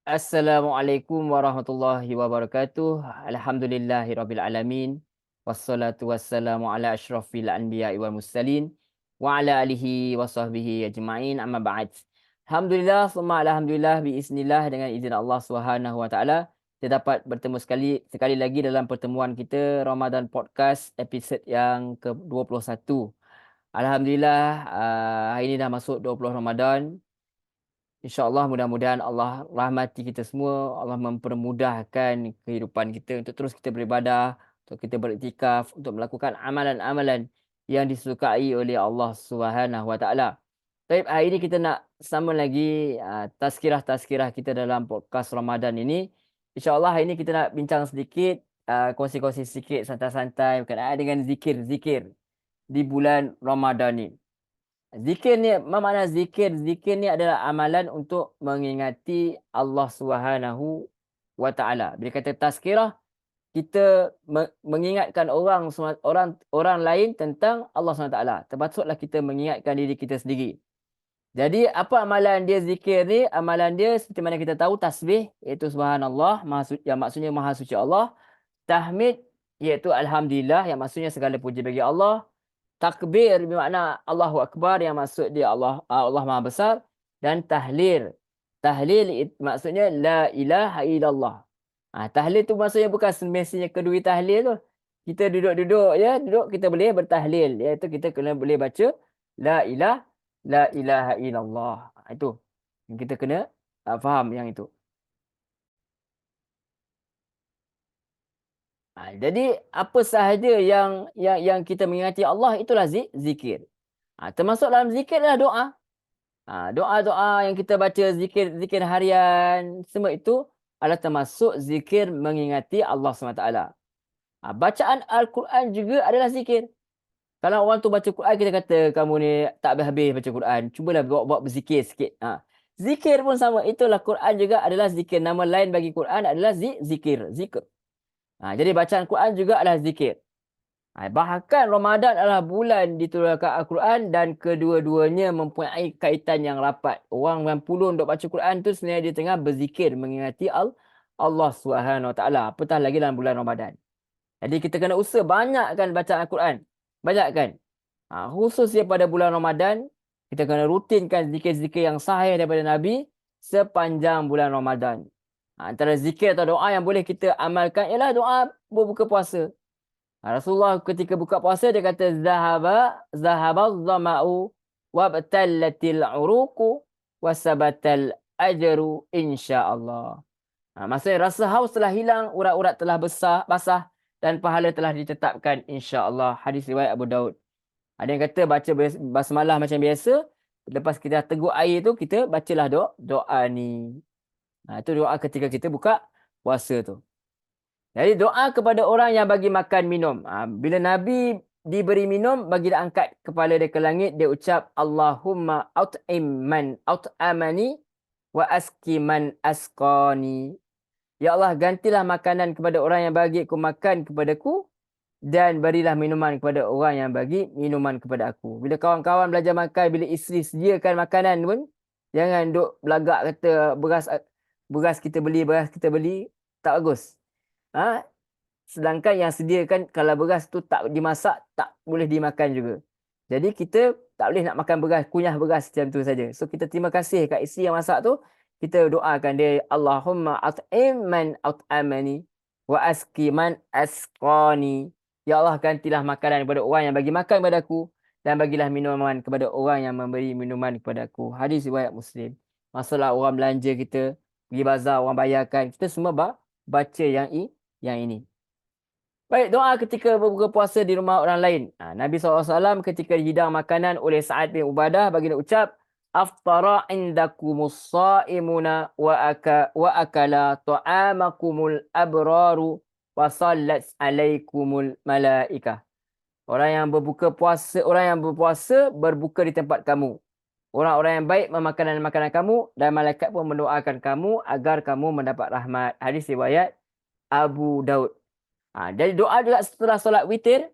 Assalamualaikum warahmatullahi wabarakatuh. Alhamdulillahirabbil alamin. Wassalatu wassalamu ala asyrafil anbiya'i wal mursalin wa ala alihi wa sahbihi ajma'in. Amma ba'd. Alhamdulillah, summa alhamdulillah biiznillah, dengan izin Allah Subhanahu wa taala kita dapat bertemu sekali lagi dalam pertemuan kita Ramadan Podcast episod yang ke-21. Alhamdulillah, hari ini dah masuk 20 Ramadan. InsyaAllah mudah-mudahan Allah rahmati kita semua, Allah mempermudahkan kehidupan kita untuk terus kita beribadah, untuk kita beriktikaf, untuk melakukan amalan-amalan yang disukai oleh Allah Subhanahu Wa Taala. Baik, hari ini kita nak sambung lagi tazkirah-tazkirah kita dalam podcast Ramadan ini. InsyaAllah hari ini kita nak bincang sedikit, kongsi-kongsi sedikit santai-santai berkenaan dengan zikir-zikir di bulan Ramadan ni. Zikir ni, apa makna zikir? Zikir ni adalah amalan untuk mengingati Allah Subhanahu wa taala. Bila kata tazkirah, kita mengingatkan orang lain tentang Allah Subhanahu wa taala. Terpatutlah kita mengingatkan diri kita sendiri. Jadi apa amalan dia zikir ni? Amalan dia seperti mana kita tahu, tasbih iaitu subhanallah, yang maksudnya maha suci Allah. Tahmid iaitu alhamdulillah, yang maksudnya segala puji bagi Allah. Takbir bermakna Allahu Akbar, yang maksud dia Allah Maha Besar. Dan tahlil. Tahlil maksudnya la ilaha illallah. Tahlil tu maksudnya bukan semestinya kedua tahlil tu. Kita duduk-duduk ya, duduk kita boleh bertahlil, iaitu kita kena boleh baca la ilaha illallah. Itu yang kita kena faham yang itu. Jadi apa sahaja yang kita mengingati Allah, itulah zikir. Termasuk dalam zikir adalah doa. Doa-doa yang kita baca, zikir harian, semua itu adalah termasuk zikir mengingati Allah SWT. Bacaan Al-Quran juga adalah zikir. Kalau orang tu baca Quran, kita kata kamu ni tak habis-habis baca Quran, cubalah buat berzikir sikit. Zikir pun sama, itulah Quran juga adalah zikir. Nama lain bagi Quran adalah zikir. Jadi bacaan Quran juga adalah zikir. Bahkan Ramadan adalah bulan diturunkan Al-Quran, dan kedua-duanya mempunyai kaitan yang rapat. Orang 90 duk baca Quran tu sebenarnya dia tengah berzikir mengingati Allah Subhanahu Wa Taala. Apatah lagi dalam bulan Ramadan. Jadi kita kena usaha banyakkan bacaan Al-Quran. Banyakkan. Khususnya pada bulan Ramadan, kita kena rutinkan zikir-zikir yang sahih daripada Nabi sepanjang bulan Ramadan. Antara zikir atau doa yang boleh kita amalkan ialah doa berbuka puasa. Rasulullah ketika buka puasa dia kata zahabaz zama'u wabtallatil uruqu wasabatal ajru insyaallah. Maksudnya rasa haus telah hilang, urat-urat telah basah dan pahala telah ditetapkan insyaallah. Hadis riwayat Abu Daud. Ada yang kata baca basmalah macam biasa, lepas kita teguk air tu kita bacalah doa ni. Itu doa ketika kita buka puasa tu. Jadi doa kepada orang yang bagi makan minum. Bila Nabi diberi minum, bagi dia angkat kepala dia ke langit, dia ucap Allahumma at'im man at'amani wa aski man asqani. Ya Allah, gantilah makanan kepada orang yang bagi aku makan kepadaku, dan berilah minuman kepada orang yang bagi minuman kepada aku. Bila kawan-kawan belajar makan, bila isteri sediakan makanan pun, jangan duk belagak kata beras kita beli, tak bagus. Sedangkan yang sediakan, kalau beras tu tak dimasak, tak boleh dimakan juga. Jadi kita tak boleh nak makan beras, kunyah beras macam tu saja. So kita terima kasih kat isteri yang masak tu, kita doakan dia Allahumma at'im man at'amani wa aski man asqani. Ya Allah, gantilah makanan kepada orang yang bagi makan kepada aku, dan bagilah minuman kepada orang yang memberi minuman kepada aku. Hadis riwayat Muslim. Masalah orang belanja kita, pergi bazar, orang bayarkan, kita semua baca yang ini. Baik, doa ketika berbuka puasa di rumah orang lain. Nabi SAW ketika dihidang makanan oleh Sa'ad bin Ubadah, baginda ucap, aftara indakumus sa'imuna wa akala ta'amakumul abraru wa sallat alaikumul malaikah. Orang yang berpuasa berbuka di tempat kamu. Orang-orang yang baik memakan makanan kamu, dan malaikat pun mendoakan kamu agar kamu mendapat rahmat. Hadis riwayat Abu Daud. Jadi doa juga setelah solat witir.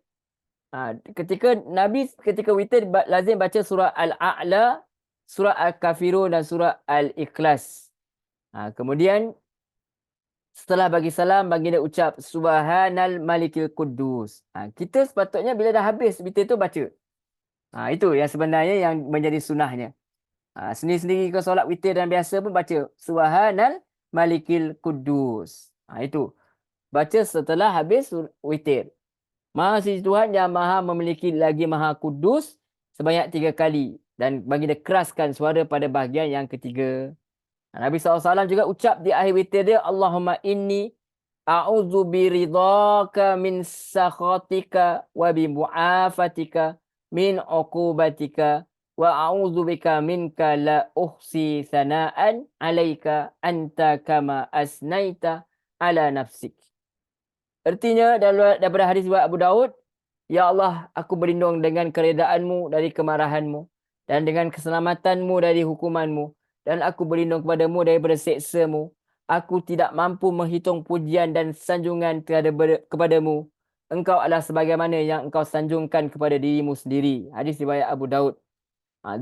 Ketika Nabi ketika witir lazim baca surah Al-A'la, surah Al-Kafirun dan surah Al-Ikhlas. Kemudian setelah bagi salam, baginda ucap Subhanal Malikil Quddus. Kita sepatutnya bila dah habis witir tu baca. Itu yang sebenarnya yang menjadi sunnahnya. Sendiri-sendiri kau solat witir dan biasa pun baca Subhanal Malikil Quddus. Itu. Baca setelah habis witir. Maha Suci Tuhan yang maha memiliki lagi maha kudus sebanyak 3 kali. Dan baginda keraskan suara pada bahagian yang ketiga. Nabi SAW juga ucap di akhir witir dia, Allahumma inni a'udzu biridhaka min sakhatika wa bi mu'afatika min uqubatika wa a'udzu bika minka la uhsi sana'an 'alaika anta kama asnaita ala nafsik. Artinya daripada hadis riwayat Abu Daud, Ya Allah, aku berlindung dengan keredaanmu dari kemarahanmu dan dengan keselamatanmu dari hukumanmu dan aku berlindung kepadamu daripada seksamu. Aku tidak mampu menghitung pujian dan sanjungan kepadamu. Engkau adalah sebagaimana yang engkau sanjungkan kepada dirimu sendiri. Hadis riwayat Abu Daud.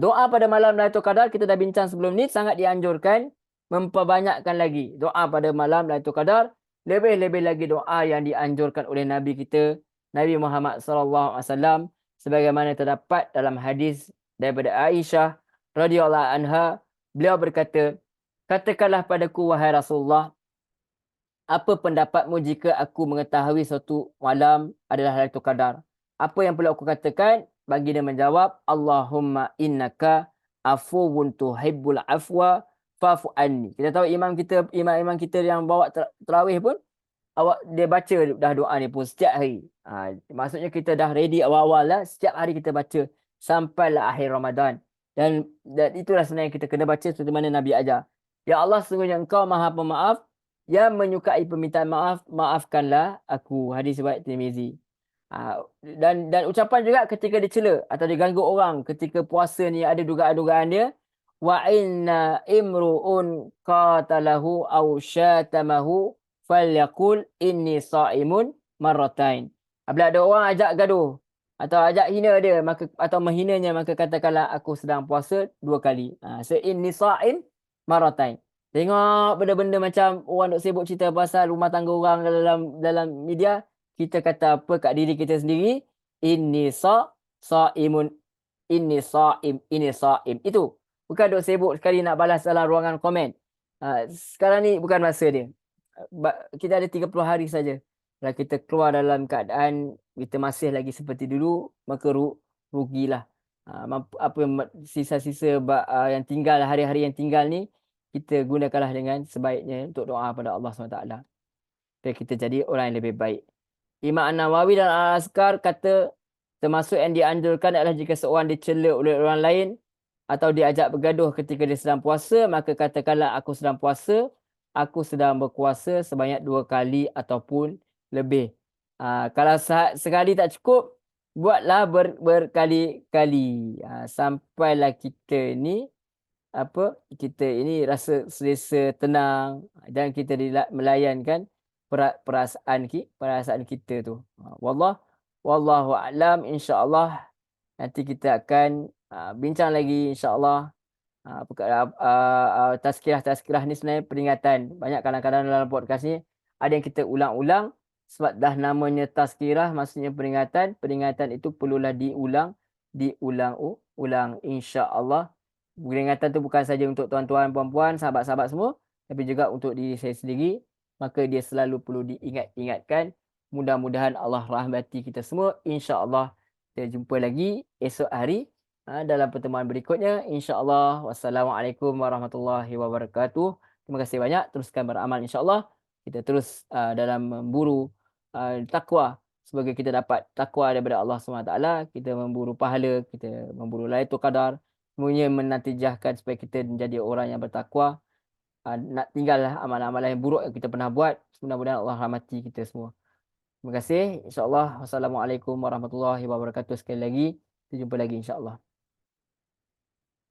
Doa pada malam Lailatul Qadar kita dah bincang sebelum ni, sangat dianjurkan memperbanyakkan lagi doa pada malam Lailatul Qadar. Lebih-lebih lagi doa yang dianjurkan oleh Nabi kita Nabi Muhammad SAW sebagaimana terdapat dalam hadis daripada Aisyah radhiyallahu anha. Beliau berkata, katakanlah padaku wahai Rasulullah, apa pendapatmu jika aku mengetahui suatu malam adalah Lailatul Qadar? Apa yang perlu aku katakan? Baginda menjawab, Allahumma innaka afuwun tuhibbul afwa fa'fu anni. Kita tahu imam kita yang bawa tarawih pun dia baca dah doa ni pun setiap hari. Maksudnya kita dah ready awal-awal lah, setiap hari kita baca sampailah akhir Ramadan. Dan itulah sebenarnya kita kena baca seperti mana Nabi ajar. Ya Allah, sesungguhnya Engkau Maha Pemaaf yang menyukai permintaan maaf, maafkanlah aku. Hadis riwayat Tirmizi. Dan ucapan juga ketika dicela atau diganggu orang ketika puasa ni, ada dugaan-dugaan dia, wa inna imru'un qatalahu aw syatamahu falyaqul inni sha'imun marratain. Apabila ada orang ajak gaduh atau ajak hina dia atau menghinanya, maka katakanlah aku sedang puasa 2 kali. So inni sha'im marratain. Tengok benda-benda macam orang duk sibuk cerita pasal rumah tangga orang dalam media, kita kata apa kat diri kita sendiri, inni sha'imun, inni sha'im. Itu bukan duk sibuk sekali nak balas dalam ruangan komen. Sekarang ni bukan masa dia. Kita ada 30 hari saja. Kalau kita keluar dalam keadaan kita masih lagi seperti dulu, maka rugilah. Apa sisa-sisa yang tinggal, hari-hari yang tinggal ni, kita gunakanlah dengan sebaiknya untuk doa pada Allah SWT. Supaya kita jadi orang yang lebih baik. Imam An-Nawawi dan Al-Azkar kata, termasuk yang dianjurkan adalah jika seorang dicela oleh orang lain atau diajak bergaduh ketika dia sedang puasa, maka katakanlah aku sedang puasa, aku sedang berkuasa sebanyak 2 kali ataupun lebih. Kalau sekali tak cukup, buatlah berkali-kali. Sampailah kita ni rasa selesa, tenang dan kita melayankan perasaan kita tu. Wallahu a'lam. Insya-Allah nanti kita akan bincang lagi insya-Allah. Tazkirah ni sebenarnya peringatan. Banyak kadang-kadang dalam podcast ni ada yang kita ulang-ulang sebab dah namanya tazkirah, maksudnya peringatan. Peringatan itu perlulah diulang insya-Allah. Peringatan tu bukan saja untuk tuan-tuan, puan-puan, sahabat-sahabat semua, tapi juga untuk diri saya sendiri. Maka dia selalu perlu diingatkan. Mudah-mudahan Allah rahmati kita semua. InsyaAllah kita jumpa lagi esok hari dalam pertemuan berikutnya. InsyaAllah. Wassalamualaikum warahmatullahi wabarakatuh. Terima kasih banyak. Teruskan beramal insyaAllah. Kita terus dalam memburu takwa. Sebagai kita dapat takwa daripada Allah SWT. Kita memburu pahala. Kita memburu Lailatul Qadar. Semuanya menatijahkan supaya kita menjadi orang yang bertakwa. Nak tinggallah amalan-amalan yang buruk yang kita pernah buat. Mudah-mudahan Allah rahmati kita semua. Terima kasih. InsyaAllah. Wassalamualaikum warahmatullahi wabarakatuh. Sekali lagi. Kita jumpa lagi insyaAllah.